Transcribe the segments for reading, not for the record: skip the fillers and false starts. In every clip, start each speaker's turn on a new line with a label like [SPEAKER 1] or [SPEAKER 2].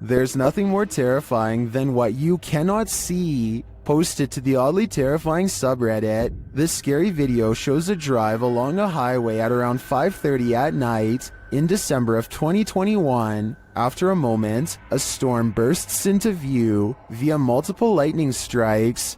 [SPEAKER 1] There's nothing more terrifying than what you cannot see. Posted to the oddly terrifying subreddit, this scary video shows a drive along a highway at around 5:30 at night in December of 2021. After a moment, a storm bursts into view via multiple lightning strikes.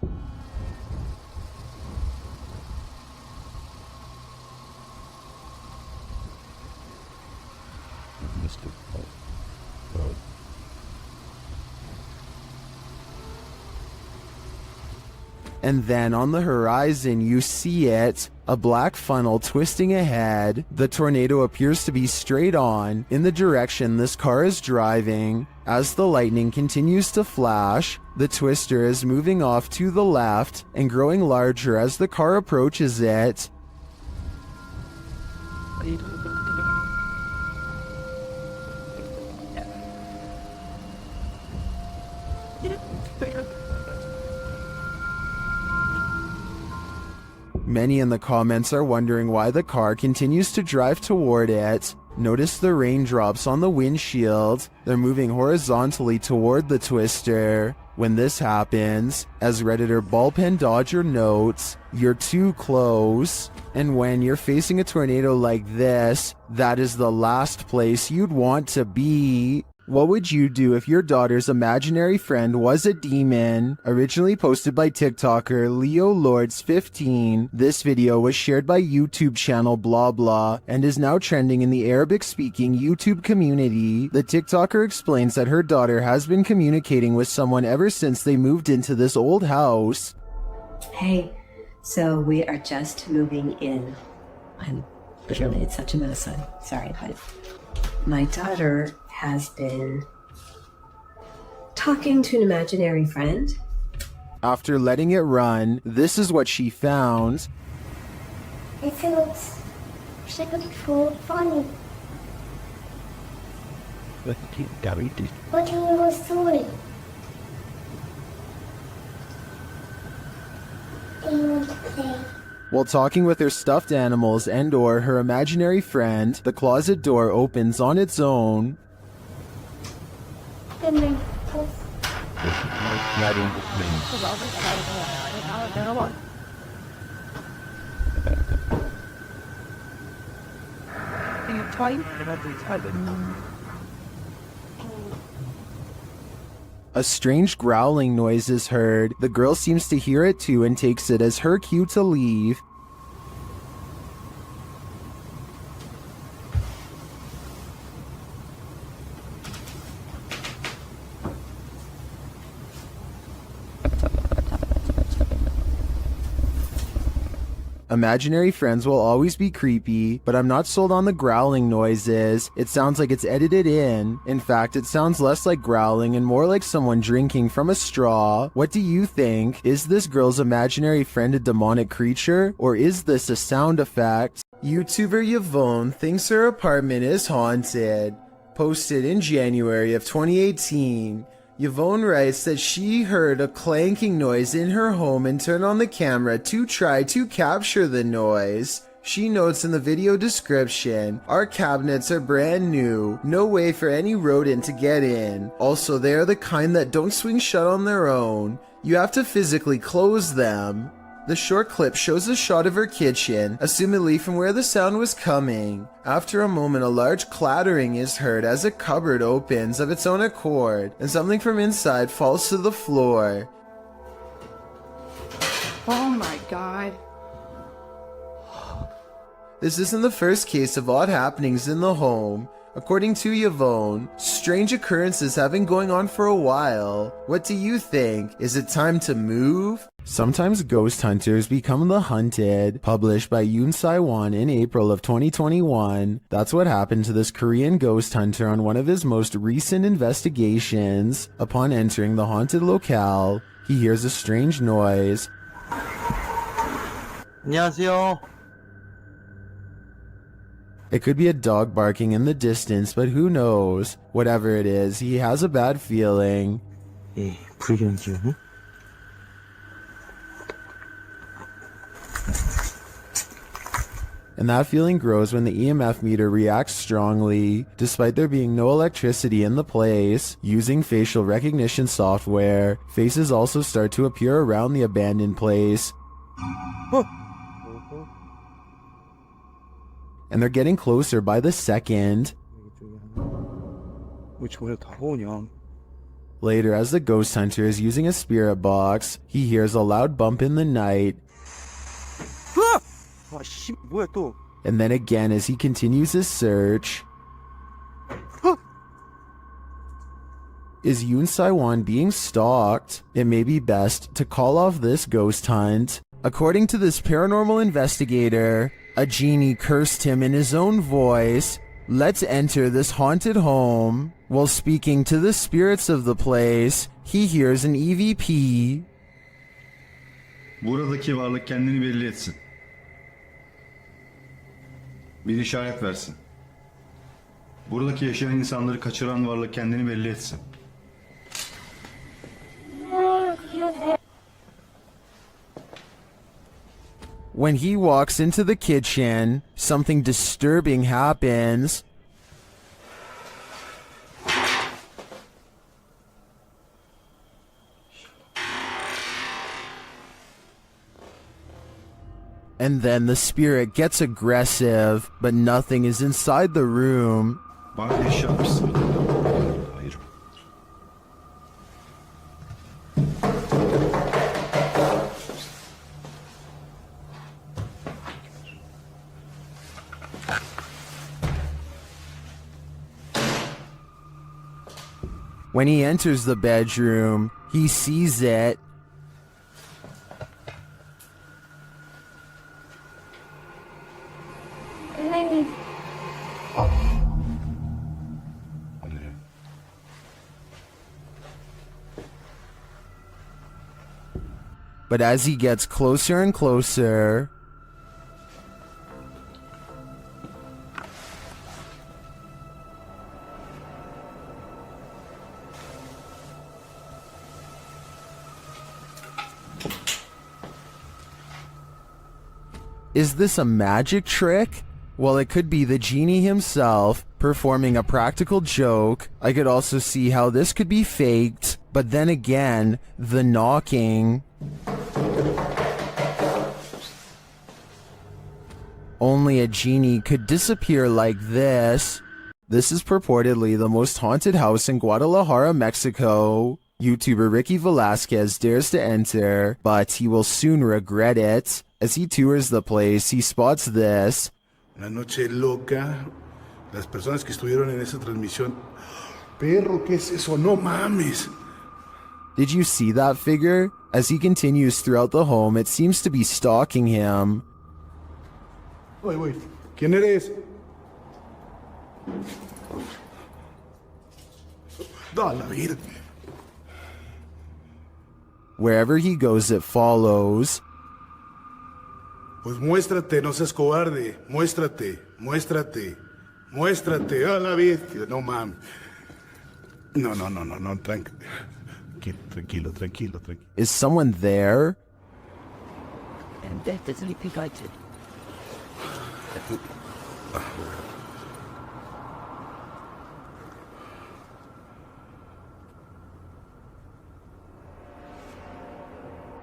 [SPEAKER 1] And then on the horizon you see it, a black funnel twisting ahead. The tornado appears to be straight on in the direction this car is driving. As the lightning continues to flash, the twister is moving off to the left and growing larger as the car approaches it. Many in the comments are wondering why the car continues to drive toward it. Notice the raindrops on the windshield. They're moving horizontally toward the twister. When this happens, as Redditor Ballpen Dodger notes, you're too close. And when you're facing a tornado like this, that is the last place you'd want to be. What would you do if your daughter's imaginary friend was a demon? Originally posted by TikToker Leo Lords 15, this video was shared by YouTube channel blah blah and is now trending in the Arabic-speaking YouTube community. The TikToker explains that her daughter has been communicating with someone ever since they moved into this old house.
[SPEAKER 2] Hey, so we are just moving in. It's such a mess. I'm sorry, but my daughter has been talking to an imaginary friend.
[SPEAKER 1] After letting it run, this is what she found.
[SPEAKER 3] It looks so funny. What in your story? Do you want to play?
[SPEAKER 1] While talking with her stuffed animals and or her imaginary friend, the closet door opens on its own. A strange growling noise is heard. The girl seems to hear it too and takes it as her cue to leave. Imaginary friends will always be creepy, but I'm not sold on the growling noises. It sounds like it's edited in. In fact, it sounds less like growling and more like someone drinking from a straw. What do you think? Is this girl's imaginary friend a demonic creature, or is this a sound effect? YouTuber Yvonne thinks her apartment is haunted. Posted in January of 2018. Yvonne writes that she heard a clanking noise in her home and turned on the camera to try to capture the noise. She notes in the video description, "Our cabinets are brand new, no way for any rodent to get in. Also, they are the kind that don't swing shut on their own. You have to physically close them." The short clip shows a shot of her kitchen, assumedly from where the sound was coming. After a moment, a large clattering is heard as a cupboard opens of its own accord, and something from inside falls to the floor.
[SPEAKER 4] Oh my god.
[SPEAKER 1] This isn't the first case of odd happenings in the home. According to Yvonne, strange occurrences have been going on for a while. What do you think? Is it time to move? Sometimes ghost hunters become the hunted. Published by Yoon Sai-won in April of 2021. That's what happened to this Korean ghost hunter on one of his most recent investigations. Upon entering the haunted locale, he hears a strange noise.
[SPEAKER 5] 안녕하세요.
[SPEAKER 1] It could be a dog barking in the distance, but who knows? Whatever it is, he has a bad feeling.
[SPEAKER 5] 불경기요?
[SPEAKER 1] and that feeling grows when the EMF meter reacts strongly, despite there being no electricity in the place. Using facial recognition software, faces also start to appear around the abandoned place. And they're getting closer by the second. Later, as the ghost hunter is using a spirit box, he hears a loud bump in the night. And then again as he continues his search. Is Yoon Saiwan being stalked? It may be best to call off this ghost hunt. According to this paranormal investigator, a genie cursed him in his own voice. Let's enter this haunted home. While speaking to the spirits of the place, he hears an EVP.
[SPEAKER 4] Buradaki varlık kendini belli etsin. Bir işaret versin. Buradaki yaşayan insanları kaçıran varlık kendini belli etsin.
[SPEAKER 1] When he walks into the kitchen, something disturbing happens. And then the spirit gets aggressive, but nothing is inside the room.
[SPEAKER 4] Bana bir işaret versin. Hayır.
[SPEAKER 1] When he enters the bedroom, he sees it. But as he gets closer and closer, is this a magic trick? Well, it could be the genie himself performing a practical joke. I could also see how this could be faked, but then again, the knocking. Only a genie could disappear like this. This is purportedly the most haunted house in Guadalajara, Mexico. YouTuber Ricky Velasquez dares to enter, but he will soon regret it. As he tours the place, he spots this.
[SPEAKER 6] Una noche loca. Las personas que estuvieron en esa transmisión. Perro, ¿qué es eso? No mames.
[SPEAKER 1] Did you see that figure? As he continues throughout the home, it seems to be stalking him.
[SPEAKER 6] Wait. ¿Quién eres? Da la vida.
[SPEAKER 1] Wherever he goes, it follows.
[SPEAKER 6] Pues muéstrate, no seas cobarde. Muéstrate. A la bestia. No mames. No. Tranquilo.
[SPEAKER 1] Is someone there?
[SPEAKER 5] And that is sleeping I did.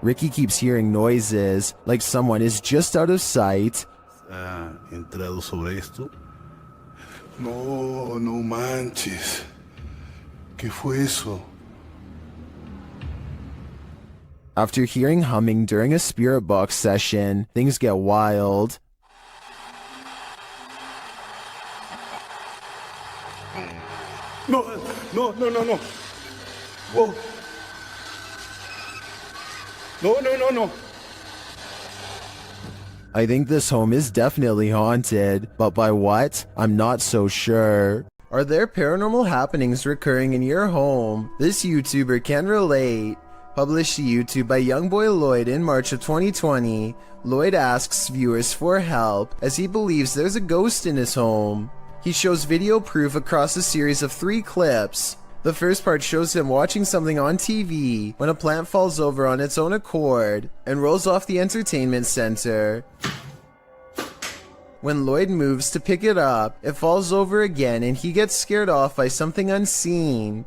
[SPEAKER 1] Ricky keeps hearing noises, like someone is just out of sight.
[SPEAKER 6] ¿Ha entrado sobre esto? No manches. ¿Qué fue eso?
[SPEAKER 1] After hearing humming during a spirit box session, things get wild.
[SPEAKER 6] No. Whoa. No.
[SPEAKER 1] I think this home is definitely haunted, but by what? I'm not so sure. Are there paranormal happenings recurring in your home? This YouTuber can relate. Published to YouTube by Youngboy Lloyd in March of 2020, Lloyd asks viewers for help as he believes there's a ghost in his home. He shows video proof across a series of 3 clips. The first part shows him watching something on TV when a plant falls over on its own accord and rolls off the entertainment center. When Lloyd moves to pick it up, it falls over again and he gets scared off by something unseen.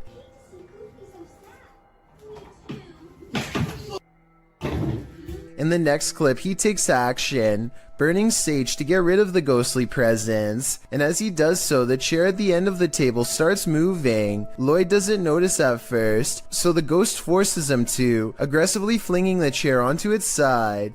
[SPEAKER 1] In the next clip, he takes action, burning sage to get rid of the ghostly presence, and as he does so, the chair at the end of the table starts moving. Lloyd doesn't notice at first, so the ghost forces him to, aggressively flinging the chair onto its side.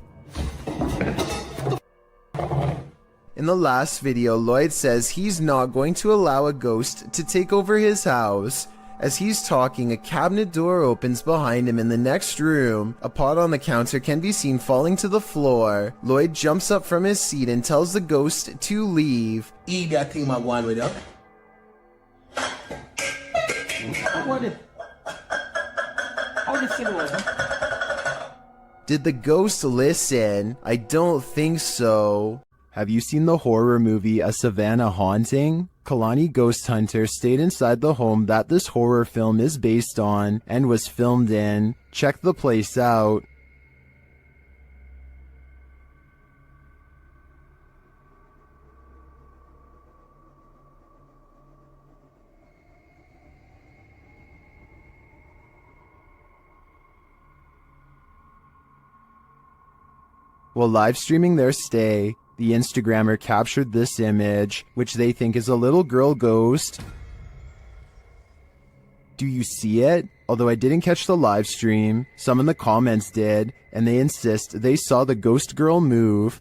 [SPEAKER 1] In the last video, Lloyd says he's not going to allow a ghost to take over his house. As he's talking, a cabinet door opens behind him in the next room. A pot on the counter can be seen falling to the floor. Lloyd jumps up from his seat and tells the ghost to leave. Did the ghost listen? I don't think so. Have you seen the horror movie A Savannah Haunting? Kalani Ghost Hunter stayed inside the home that this horror film is based on and was filmed in. Check the place out. While live streaming their stay, the Instagrammer captured this image, which they think is a little girl ghost. Do you see it? Although I didn't catch the live stream, some in the comments did, and they insist they saw the ghost girl move.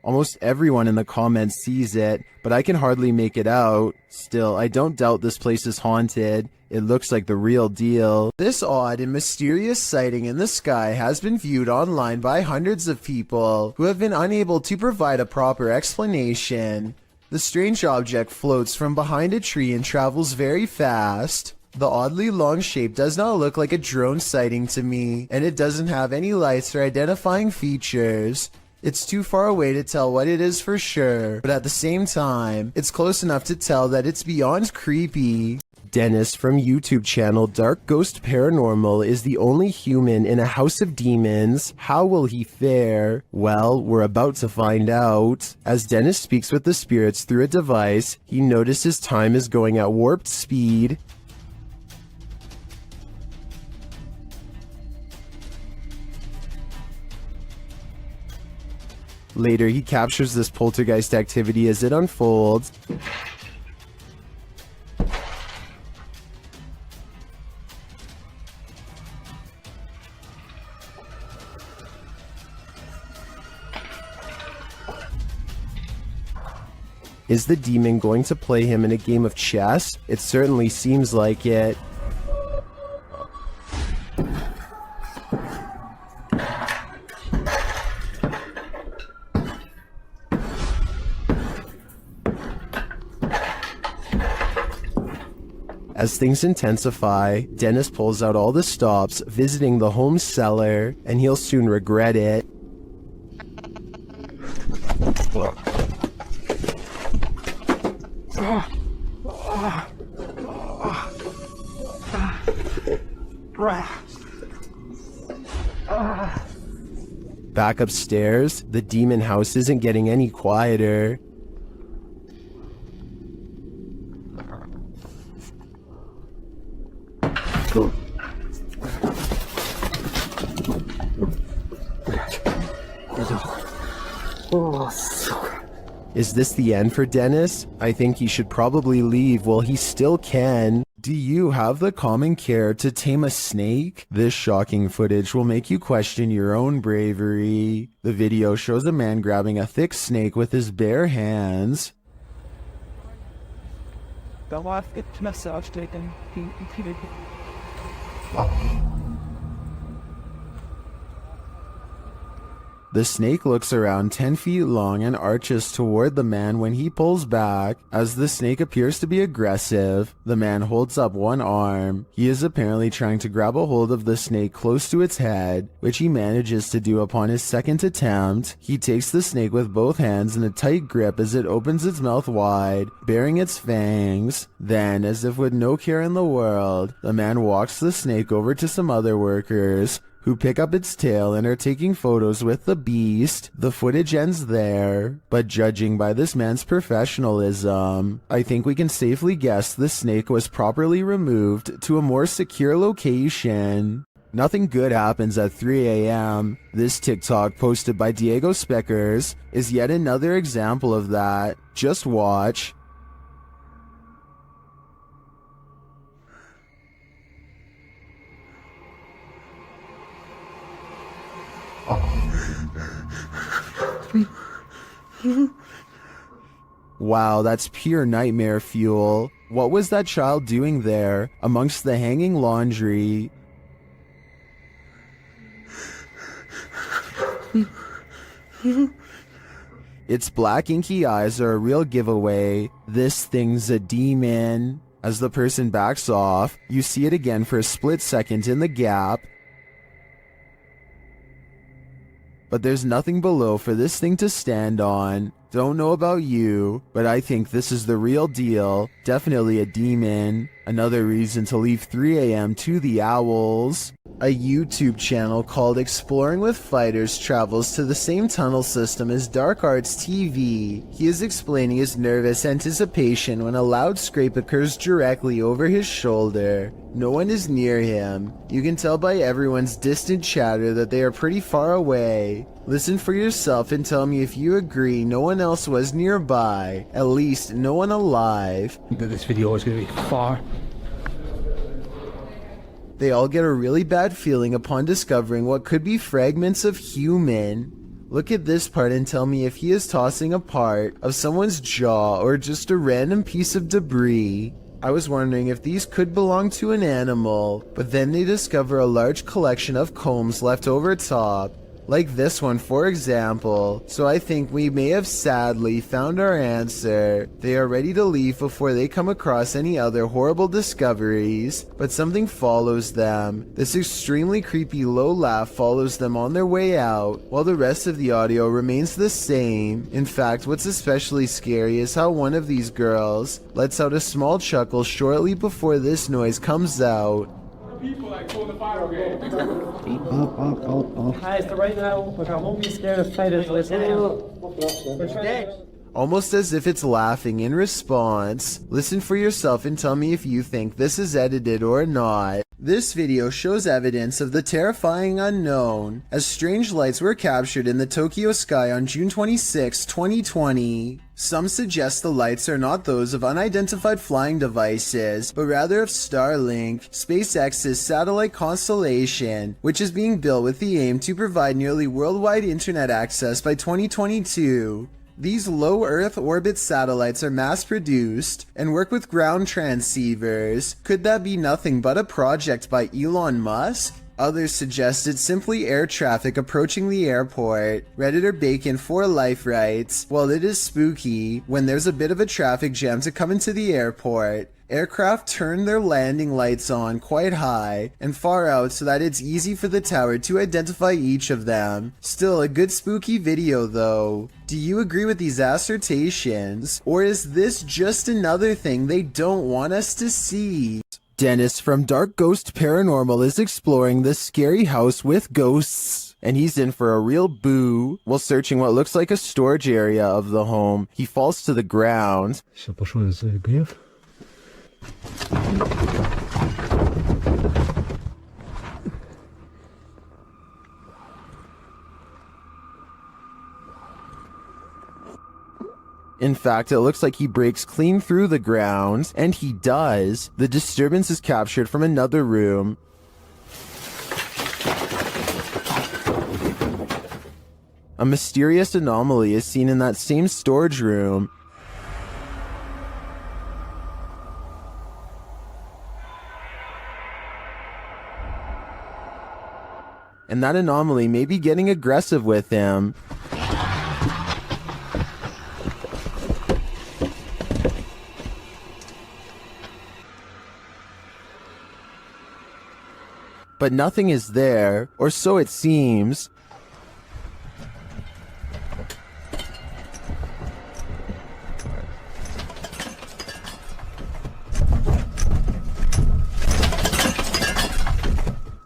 [SPEAKER 1] Almost everyone in the comments sees it, but I can hardly make it out. Still, I don't doubt this place is haunted. It looks like the real deal. This odd and mysterious sighting in the sky has been viewed online by hundreds of people who have been unable to provide a proper explanation. The strange object floats from behind a tree and travels very fast. The oddly long shape does not look like a drone sighting to me, and it doesn't have any lights or identifying features. It's too far away to tell what it is for sure, but at the same time, it's close enough to tell that it's beyond creepy. Dennis from YouTube channel Dark Ghost Paranormal is the only human in a house of demons. How will he fare? Well, we're about to find out. As Dennis speaks with the spirits through a device, he notices time is going at warped speed. Later, he captures this poltergeist activity as it unfolds. Is the demon going to play him in a game of chess? It certainly seems like it. As things intensify, Dennis pulls out all the stops, visiting the home cellar, and he'll soon regret it. Back upstairs, the demon house isn't getting any quieter. Is this the end for Dennis? I think he should probably leave while he still can. Do you have the common care to tame a snake? This shocking footage will make you question your own bravery. The video shows a man grabbing a thick snake with his bare hands. The snake looks around 10 feet long and arches toward the man when he pulls back. As the snake appears to be aggressive, the man holds up one arm. He is apparently trying to grab a hold of the snake close to its head, which he manages to do upon his second attempt. He takes the snake with both hands in a tight grip as it opens its mouth wide, baring its fangs. Then, as if with no care in the world, the man walks the snake over to some other workers, who pick up its tail and are taking photos with the beast. The footage ends there, but judging by this man's professionalism, I think we can safely guess the snake was properly removed to a more secure location. Nothing good happens at 3 a.m. This TikTok posted by Diego Speckers is yet another example of that. Just watch. Wow, that's pure nightmare fuel. What was that child doing there, amongst the hanging laundry? Its black inky eyes are a real giveaway. This thing's a demon. As the person backs off, you see it again for a split second in the gap. But there's nothing below for this thing to stand on. Don't know about you, but I think this is the real deal. Definitely a demon. Another reason to leave 3 a.m. to the owls. A YouTube channel called Exploring with Fighters travels to the same tunnel system as Dark Arts TV. He is explaining his nervous anticipation when a loud scrape occurs directly over his shoulder. No one is near him. You can tell by everyone's distant chatter that they are pretty far away. Listen for yourself and tell me if you agree no one else was nearby. At least no one alive.
[SPEAKER 7] This video is going to be far.
[SPEAKER 1] They all get a really bad feeling upon discovering what could be fragments of human. Look at this part and tell me if he is tossing a part of someone's jaw or just a random piece of debris. I was wondering if these could belong to an animal, but then they discover a large collection of combs left over top. Like this one, for example. So I think we may have sadly found our answer. They are ready to leave before they come across any other horrible discoveries, but something follows them. This extremely creepy low laugh follows them on their way out, while the rest of the audio remains the same. In fact, what's especially scary is how one of these girls lets out a small chuckle shortly before this noise comes out.
[SPEAKER 8] People like pull the fire game. Hi, so right now, look, I won't be scared of spiders.
[SPEAKER 1] Almost as if it's laughing in response. Listen for yourself and tell me if you think this is edited or not. This video shows evidence of the terrifying unknown, as strange lights were captured in the Tokyo sky on June 26, 2020. Some suggest the lights are not those of unidentified flying devices, but rather of Starlink, SpaceX's satellite constellation, which is being built with the aim to provide nearly worldwide internet access by 2022. These low Earth orbit satellites are mass-produced and work with ground transceivers. Could that be nothing but a project by Elon Musk? Others suggest it's simply air traffic approaching the airport. Redditor Bacon for Life writes, "Well, it is spooky when there's a bit of a traffic jam to come into the airport. Aircraft turn their landing lights on quite high and far out so that it's easy for the tower to identify each of them. Still a good spooky video though. Do you agree with these assertions? Or is this just another thing they don't want us to see?" Dennis from Dark Ghost Paranormal is exploring this scary house with ghosts, and he's in for a real boo. While searching what looks like a storage area of the home, he falls to the ground. In fact, it looks like he breaks clean through the ground, and he does. The disturbance is captured from another room. A mysterious anomaly is seen in that same storage room. and that anomaly may be getting aggressive with him. But nothing is there, or so it seems.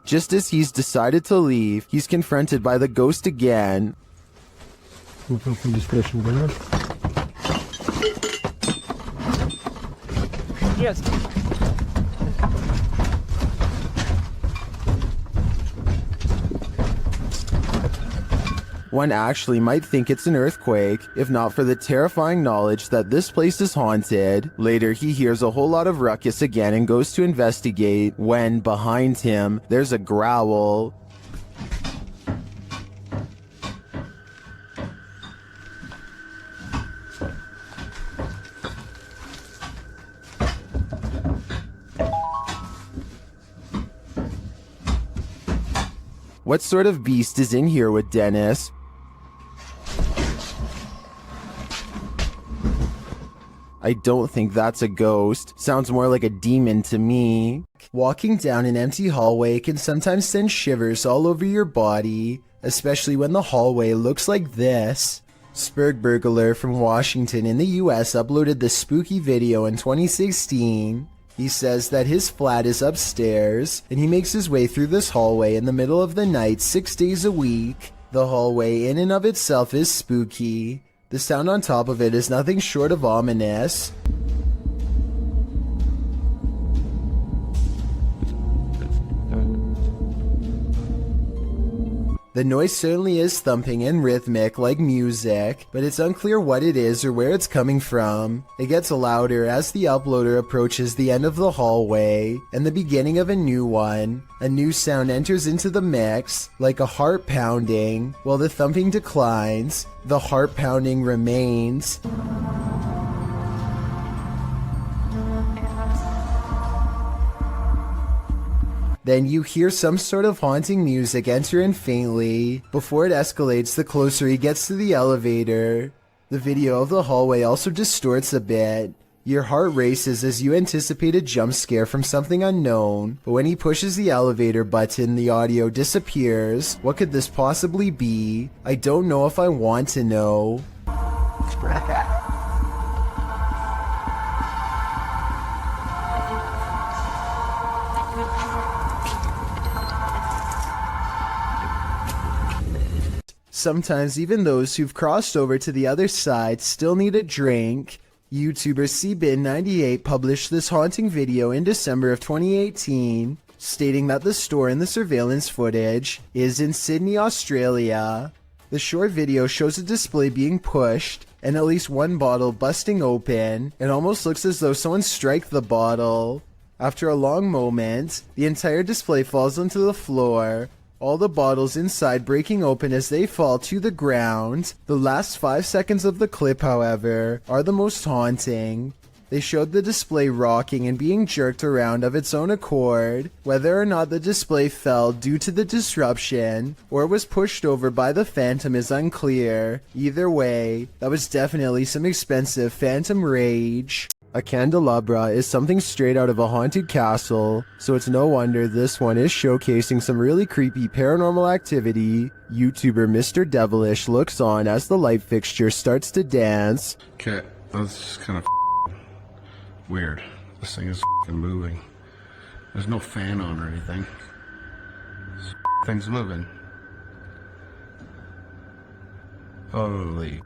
[SPEAKER 1] Just as he's decided to leave, he's confronted by the ghost again.
[SPEAKER 8] Yes.
[SPEAKER 1] One actually might think it's an earthquake, if not for the terrifying knowledge that this place is haunted. Later, he hears a whole lot of ruckus again and goes to investigate, when, behind him, there's a growl. What sort of beast is in here with Dennis? I don't think that's a ghost. Sounds more like a demon to me. Walking down an empty hallway can sometimes send shivers all over your body, especially when the hallway looks like this. Spurgburglar from Washington in the US uploaded this spooky video in 2016. He says that his flat is upstairs, and he makes his way through this hallway in the middle of the night 6 days a week. The hallway in and of itself is spooky. The sound on top of it is nothing short of ominous. The noise certainly is thumping and rhythmic like music, but it's unclear what it is or where it's coming from. It gets louder as the uploader approaches the end of the hallway and the beginning of a new one. A new sound enters into the mix, like a heart pounding. While the thumping declines, the heart pounding remains. Then you hear some sort of haunting music enter in faintly, before it escalates the closer he gets to the elevator. The video of the hallway also distorts a bit. Your heart races as you anticipate a jump scare from something unknown, but when he pushes the elevator button, the audio disappears. What could this possibly be? I don't know if I want to know. Sometimes even those who've crossed over to the other side still need a drink. YouTuber cbin98 published this haunting video in December of 2018, stating that the store in the surveillance footage is in Sydney, Australia. The short video shows a display being pushed, and at least one bottle busting open. It almost looks as though someone struck the bottle. After a long moment, the entire display falls onto the floor, all the bottles inside breaking open as they fall to the ground. The last 5 seconds of the clip, however, are the most haunting. They showed the display rocking and being jerked around of its own accord. Whether or not the display fell due to the disruption or was pushed over by the phantom is unclear. Either way, that was definitely some expensive phantom rage. A candelabra is something straight out of a haunted castle, so it's no wonder this one is showcasing some really creepy paranormal activity. YouTuber Mr. Devilish looks on as the light fixture starts to dance.
[SPEAKER 6] Okay, that's kind of weird. This thing is moving. There's no fan on or anything. This thing's moving. Holy.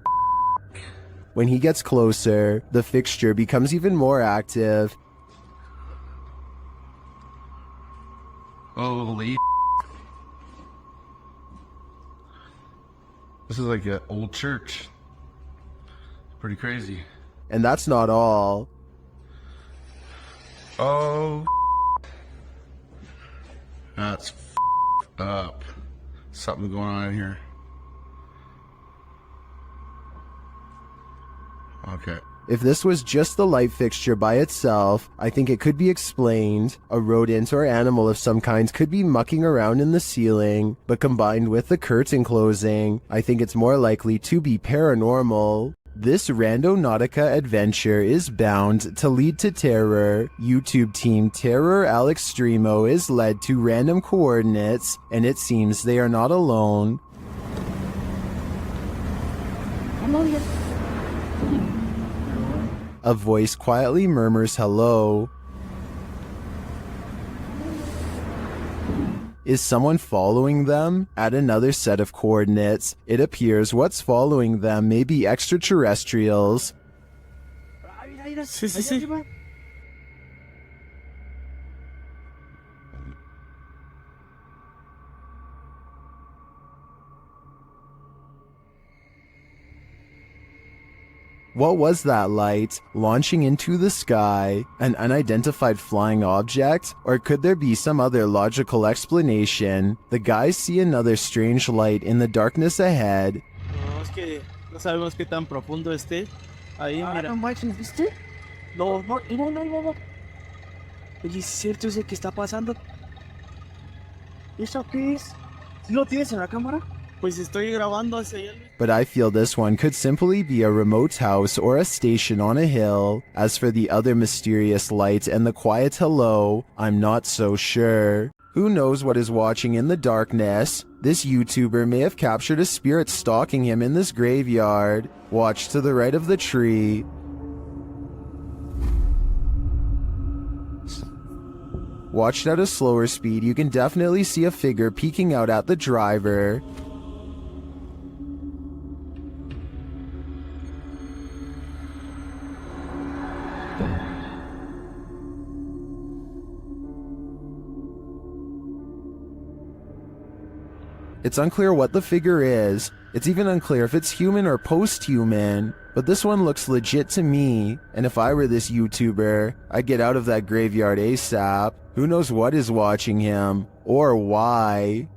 [SPEAKER 1] When he gets closer, the fixture becomes even more active.
[SPEAKER 6] Holy. This is like an old church. Pretty crazy.
[SPEAKER 1] And that's not all.
[SPEAKER 6] Oh. That's up. Something going on in here. Oh, Okay.
[SPEAKER 1] If this was just the light fixture by itself, I think it could be explained. A rodent or animal of some kind could be mucking around in the ceiling, but combined with the curtain closing, I think it's more likely to be paranormal. This Randonautica adventure is bound to lead to terror. YouTube team Terror Al Extremo is led to random coordinates, and it seems they are not alone. A voice quietly murmurs hello. Is someone following them? At another set of coordinates, it appears what's following them may be extraterrestrials.
[SPEAKER 8] Sí, sí, sí.
[SPEAKER 1] What was that light launching into the sky? An unidentified flying object? Or could there be some other logical explanation? The guys see another strange light in the darkness ahead.
[SPEAKER 8] No, es que no sabemos qué tan profundo esté. Ahí, mira.
[SPEAKER 5] No manches, ¿viste?
[SPEAKER 8] No. Oye, ¿es cierto eso que está pasando?
[SPEAKER 5] ¿Eso qué es?
[SPEAKER 8] ¿Sí lo tienes en la cámara? Pues estoy grabando hacia allá.
[SPEAKER 1] But I feel this one could simply be a remote house or a station on a hill. As for the other mysterious light and the quiet hello, I'm not so sure. Who knows what is watching in the darkness? This YouTuber may have captured a spirit stalking him in this graveyard. Watch to the right of the tree. Watched at a slower speed, you can definitely see a figure peeking out at the driver. It's unclear what the figure is. It's even unclear if it's human or post-human. But this one looks legit to me, and if I were this YouTuber, I'd get out of that graveyard ASAP. Who knows what is watching him, or why?